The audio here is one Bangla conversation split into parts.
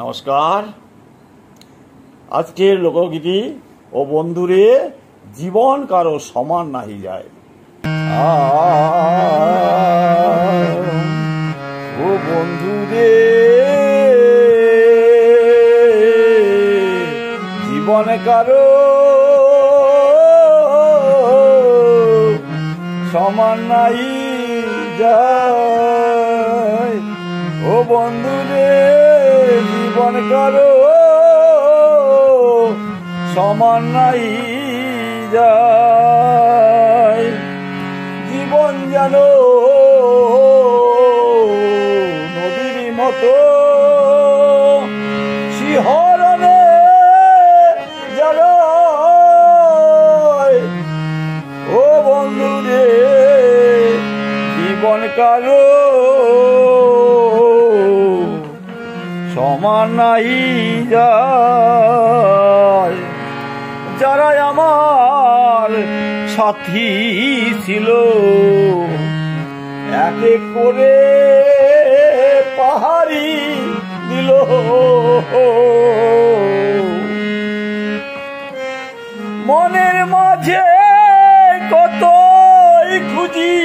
নমস্কার। আজকের লোকগীতি ও বন্ধুরে জীবন কারো সমান নাহি যায়। ও বন্ধুরে জীবন কারো সমান নাহি যায়। ও বন্ধুরে জীবন কারো সমান নাই যায়। জীবন যেন নদীর মতো শিহরণে যায়। ও বন্ধুরে জীবন কারো সমান নাই যায়। যারা আমার সাথী ছিল এক এক করে পাহাড়ি দিল। মনের মাঝে কতই খুঁজি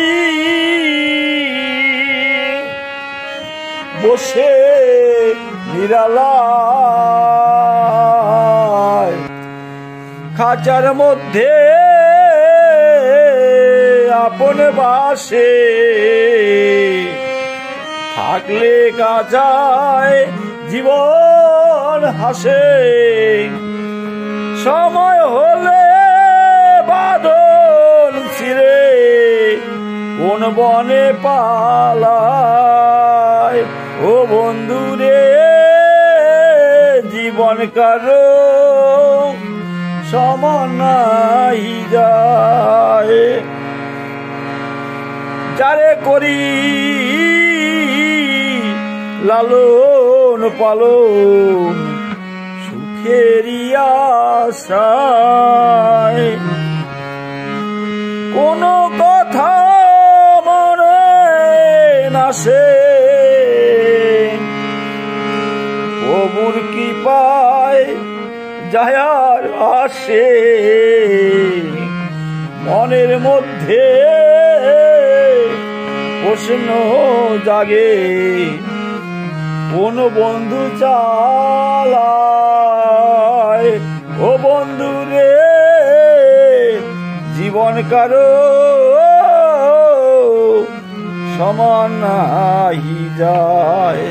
বসে নিরালায়। খাঁচার মধ্যে আপন বাসে থাকলে কাঁচায় জীবন হাসে। সময় হলে বাঁধন ছিঁড়ে কোন বনে পালায়। ও বন্ধুরে জীবন কারো সমান নাই যায়। যারে করি লালন পালন সুখেরই আশায়, কোনো কথা মনে নাসে প্রভুর কৃপায় যায়ার আসে। মনের মধ্যে প্রশ্ন জাগে কোন বন্ধু চালায়। ও বন্ধুরে জীবন কারো সমান নাই যায়।